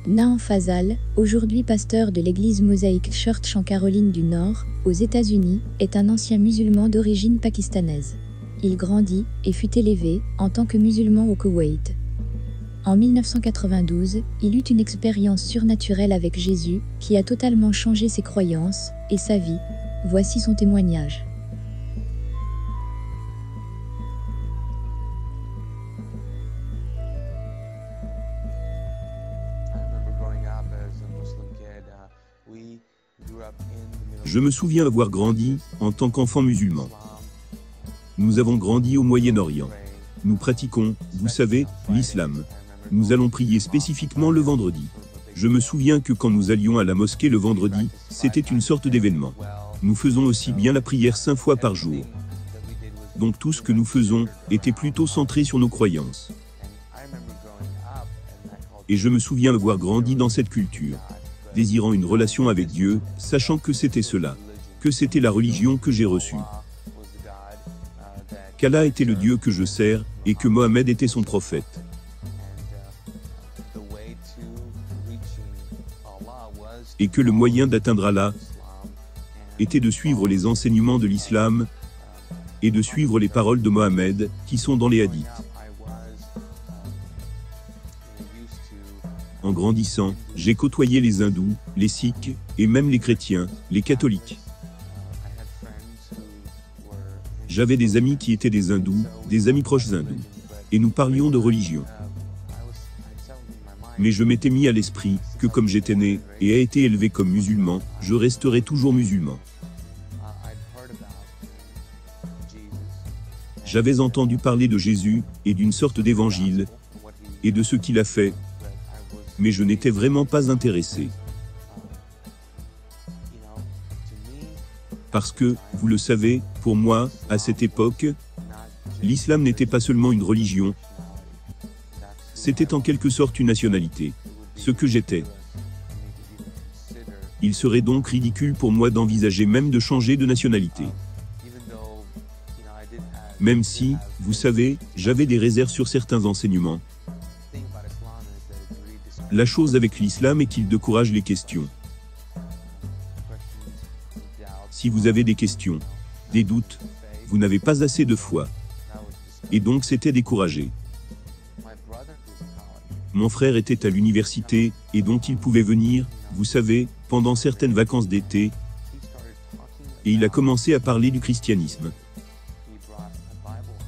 Naam Fazal, aujourd'hui pasteur de l'église Mosaic Church en Caroline du Nord, aux États-Unis, est un ancien musulman d'origine pakistanaise. Il grandit et fut élevé en tant que musulman au Koweït. En 1992, il eut une expérience surnaturelle avec Jésus qui a totalement changé ses croyances et sa vie. Voici son témoignage. Je me souviens avoir grandi en tant qu'enfant musulman. Nous avons grandi au Moyen-Orient. Nous pratiquons, vous savez, l'islam. Nous allons prier spécifiquement le vendredi. Je me souviens que quand nous allions à la mosquée le vendredi, c'était une sorte d'événement. Nous faisons aussi bien la prière 5 fois par jour. Donc tout ce que nous faisons était plutôt centré sur nos croyances. Et je me souviens avoir grandi dans cette culture, désirant une relation avec Dieu, sachant que c'était cela, que c'était la religion que j'ai reçue. Qu'Allah était le Dieu que je sers, et que Mohammed était son prophète. Et que le moyen d'atteindre Allah était de suivre les enseignements de l'islam et de suivre les paroles de Mohammed, qui sont dans les hadiths. En grandissant, j'ai côtoyé les hindous, les sikhs, et même les chrétiens, les catholiques. J'avais des amis qui étaient des hindous, des amis proches hindous. Et nous parlions de religion. Mais je m'étais mis à l'esprit que comme j'étais né et ai été élevé comme musulman, je resterai toujours musulman. J'avais entendu parler de Jésus et d'une sorte d'évangile et de ce qu'il a fait, mais je n'étais vraiment pas intéressé. Parce que, vous le savez, pour moi, à cette époque, l'islam n'était pas seulement une religion, c'était en quelque sorte une nationalité, ce que j'étais. Il serait donc ridicule pour moi d'envisager même de changer de nationalité. Même si, vous savez, j'avais des réserves sur certains enseignements. La chose avec l'islam est qu'il décourage les questions. Si vous avez des questions, des doutes, vous n'avez pas assez de foi. Et donc c'était découragé. Mon frère était à l'université, et donc il pouvait venir, vous savez, pendant certaines vacances d'été, et il a commencé à parler du christianisme.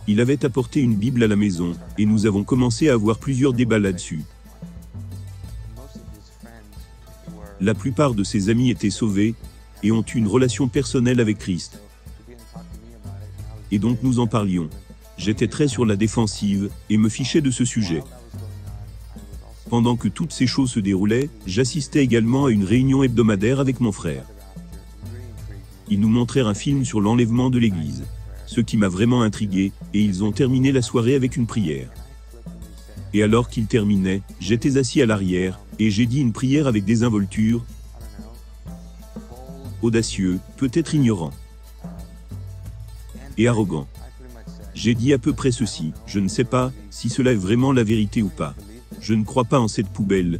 Il avait apporté une Bible à la maison, et nous avons commencé à avoir plusieurs débats là-dessus. La plupart de ses amis étaient sauvés, et ont eu une relation personnelle avec Christ. Et donc nous en parlions. J'étais très sur la défensive, et me fichais de ce sujet. Pendant que toutes ces choses se déroulaient, j'assistais également à une réunion hebdomadaire avec mon frère. Ils nous montrèrent un film sur l'enlèvement de l'église. Ce qui m'a vraiment intrigué, et ils ont terminé la soirée avec une prière. Et alors qu'ils terminaient, j'étais assis à l'arrière, et j'ai dit une prière avec désinvolture, audacieux, peut-être ignorant, et arrogant. J'ai dit à peu près ceci, je ne sais pas si cela est vraiment la vérité ou pas. Je ne crois pas en cette poubelle.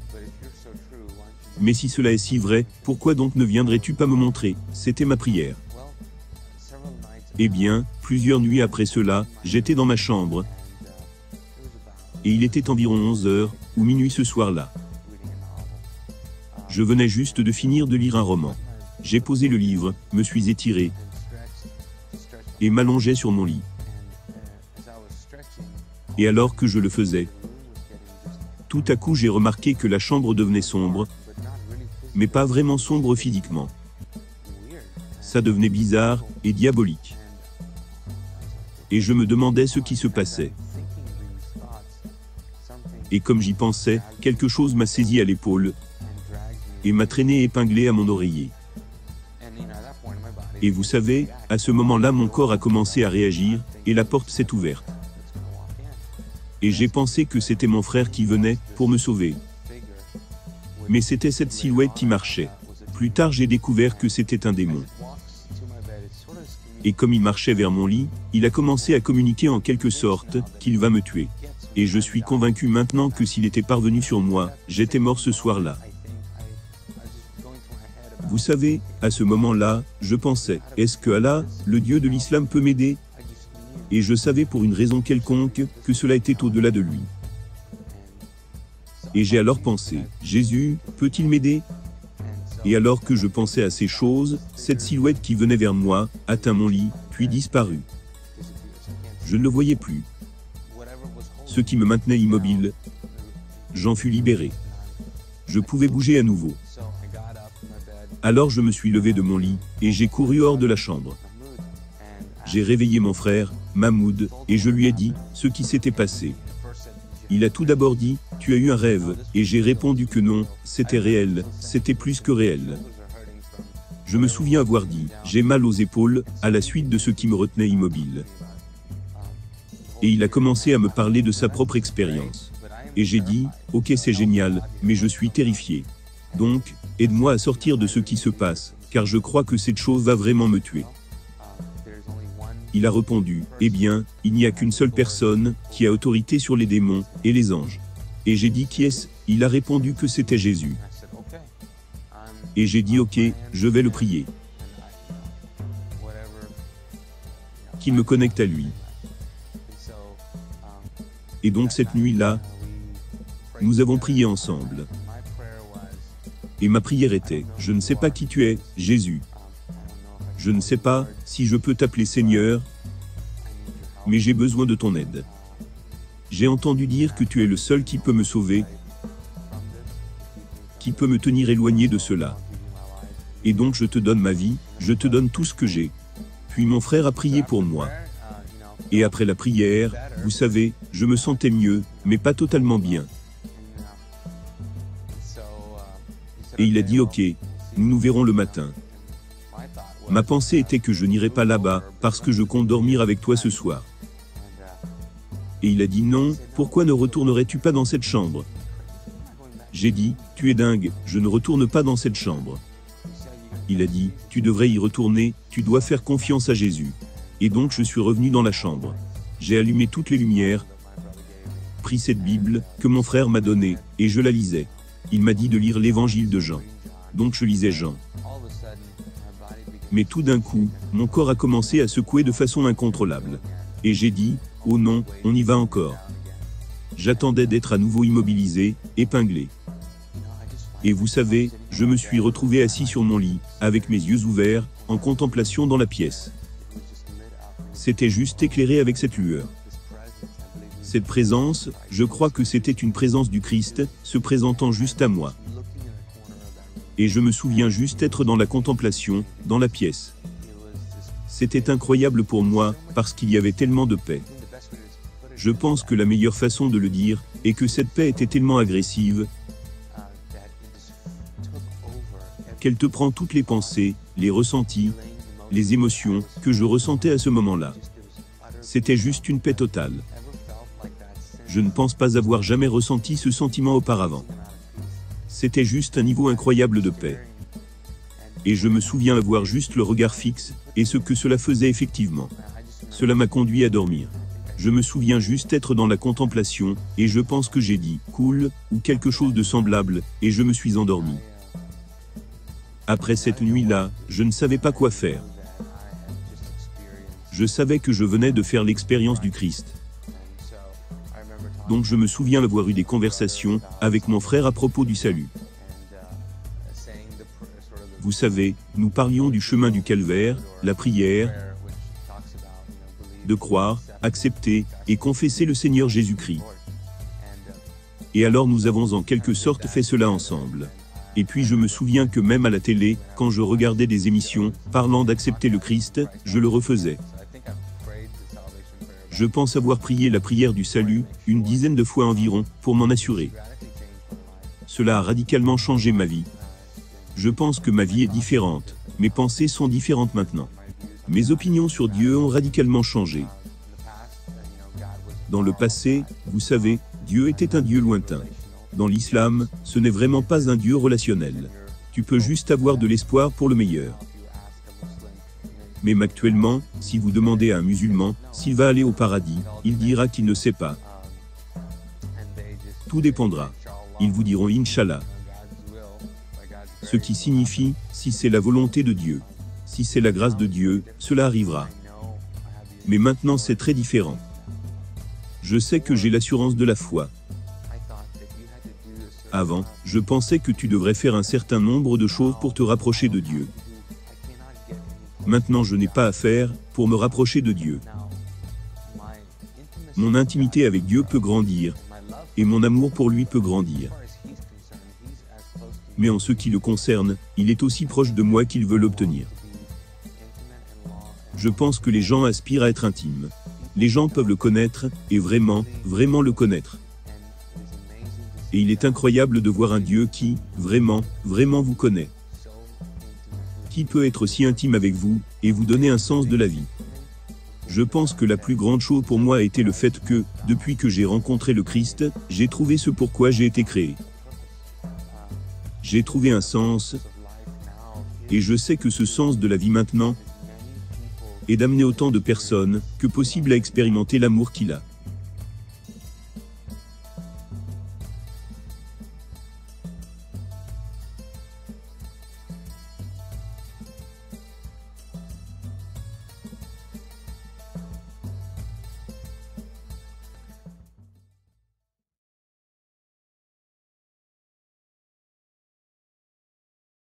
Mais si cela est si vrai, pourquoi donc ne viendrais-tu pas me montrer? C'était ma prière. Eh bien, plusieurs nuits après cela, j'étais dans ma chambre, et il était environ 11 heures, ou minuit ce soir-là. Je venais juste de finir de lire un roman. J'ai posé le livre, me suis étiré, et m'allongeais sur mon lit. Et alors que je le faisais, tout à coup j'ai remarqué que la chambre devenait sombre, mais pas vraiment sombre physiquement. Ça devenait bizarre et diabolique. Et je me demandais ce qui se passait. Et comme j'y pensais, quelque chose m'a saisi à l'épaule et m'a traîné épinglé à mon oreiller. Et vous savez, à ce moment-là mon corps a commencé à réagir, et la porte s'est ouverte. Et j'ai pensé que c'était mon frère qui venait, pour me sauver. Mais c'était cette silhouette qui marchait. Plus tard j'ai découvert que c'était un démon. Et comme il marchait vers mon lit, il a commencé à communiquer en quelque sorte, qu'il va me tuer. Et je suis convaincu maintenant que s'il était parvenu sur moi, j'étais mort ce soir-là. Vous savez, à ce moment-là, je pensais, est-ce que Allah, le Dieu de l'islam, peut m'aider? Et je savais pour une raison quelconque que cela était au-delà de lui. Et j'ai alors pensé, Jésus, peut-il m'aider? Et alors que je pensais à ces choses, cette silhouette qui venait vers moi, atteint mon lit, puis disparut. Je ne le voyais plus. Ce qui me maintenait immobile, j'en fus libéré. Je pouvais bouger à nouveau. Alors je me suis levé de mon lit, et j'ai couru hors de la chambre. J'ai réveillé mon frère, Mahmoud, et je lui ai dit ce qui s'était passé. Il a tout d'abord dit, tu as eu un rêve, et j'ai répondu que non, c'était réel, c'était plus que réel. Je me souviens avoir dit, j'ai mal aux épaules, à la suite de ce qui me retenait immobile. Et il a commencé à me parler de sa propre expérience. Et j'ai dit, ok c'est génial, mais je suis terrifié. Donc, aide-moi à sortir de ce qui se passe, car je crois que cette chose va vraiment me tuer. Il a répondu, eh bien, il n'y a qu'une seule personne qui a autorité sur les démons et les anges. Et j'ai dit qui est-ce? Il a répondu que c'était Jésus. Et j'ai dit ok, je vais le prier. Qu'il me connecte à lui. Et donc cette nuit-là, nous avons prié ensemble. Et ma prière était, je ne sais pas qui tu es, Jésus. Je ne sais pas si je peux t'appeler Seigneur, mais j'ai besoin de ton aide. J'ai entendu dire que tu es le seul qui peut me sauver, qui peut me tenir éloigné de cela. Et donc je te donne ma vie, je te donne tout ce que j'ai. Puis mon frère a prié pour moi. Et après la prière, vous savez, je me sentais mieux, mais pas totalement bien. Et il a dit ok, nous nous verrons le matin. Ma pensée était que je n'irais pas là-bas, parce que je compte dormir avec toi ce soir. Et il a dit non, pourquoi ne retournerais-tu pas dans cette chambre? J'ai dit, tu es dingue, je ne retourne pas dans cette chambre. Il a dit, tu devrais y retourner, tu dois faire confiance à Jésus. Et donc je suis revenu dans la chambre. J'ai allumé toutes les lumières, pris cette Bible que mon frère m'a donnée, et je la lisais. Il m'a dit de lire l'évangile de Jean. Donc je lisais Jean. Mais tout d'un coup, mon corps a commencé à secouer de façon incontrôlable. Et j'ai dit, oh non, on y va encore. J'attendais d'être à nouveau immobilisé, épinglé. Et vous savez, je me suis retrouvé assis sur mon lit, avec mes yeux ouverts, en contemplation dans la pièce. C'était juste éclairé avec cette lueur. Cette présence, je crois que c'était une présence du Christ, se présentant juste à moi. Et je me souviens juste être dans la contemplation, dans la pièce. C'était incroyable pour moi, parce qu'il y avait tellement de paix. Je pense que la meilleure façon de le dire, est que cette paix était tellement agressive, qu'elle te prend toutes les pensées, les ressentis, les émotions, que je ressentais à ce moment-là. C'était juste une paix totale. Je ne pense pas avoir jamais ressenti ce sentiment auparavant. C'était juste un niveau incroyable de paix. Et je me souviens avoir juste le regard fixe, et ce que cela faisait effectivement. Cela m'a conduit à dormir. Je me souviens juste être dans la contemplation, et je pense que j'ai dit « cool » ou quelque chose de semblable, et je me suis endormi. Après cette nuit-là, je ne savais pas quoi faire. Je savais que je venais de faire l'expérience du Christ. Donc je me souviens avoir eu des conversations avec mon frère à propos du salut. Vous savez, nous parlions du chemin du calvaire, la prière, de croire, accepter et confesser le Seigneur Jésus-Christ. Et alors nous avons en quelque sorte fait cela ensemble. Et puis je me souviens que même à la télé, quand je regardais des émissions parlant d'accepter le Christ, je le refaisais. Je pense avoir prié la prière du salut, une dizaine de fois environ, pour m'en assurer. Cela a radicalement changé ma vie. Je pense que ma vie est différente, mes pensées sont différentes maintenant. Mes opinions sur Dieu ont radicalement changé. Dans le passé, vous savez, Dieu était un Dieu lointain. Dans l'islam, ce n'est vraiment pas un Dieu relationnel. Tu peux juste avoir de l'espoir pour le meilleur. Même actuellement, si vous demandez à un musulman s'il va aller au paradis, il dira qu'il ne sait pas. Tout dépendra. Ils vous diront Inch'Allah. Ce qui signifie, si c'est la volonté de Dieu. Si c'est la grâce de Dieu, cela arrivera. Mais maintenant c'est très différent. Je sais que j'ai l'assurance de la foi. Avant, je pensais que tu devrais faire un certain nombre de choses pour te rapprocher de Dieu. Maintenant je n'ai pas à faire pour me rapprocher de Dieu. Mon intimité avec Dieu peut grandir, et mon amour pour lui peut grandir. Mais en ce qui le concerne, il est aussi proche de moi qu'il veut l'obtenir. Je pense que les gens aspirent à être intimes. Les gens peuvent le connaître, et vraiment, vraiment le connaître. Et il est incroyable de voir un Dieu qui, vraiment, vraiment vous connaît. Qui peut être si intime avec vous, et vous donner un sens de la vie. Je pense que la plus grande chose pour moi a été le fait que, depuis que j'ai rencontré le Christ, j'ai trouvé ce pourquoi j'ai été créé. J'ai trouvé un sens, et je sais que ce sens de la vie maintenant est d'amener autant de personnes que possible à expérimenter l'amour qu'il a.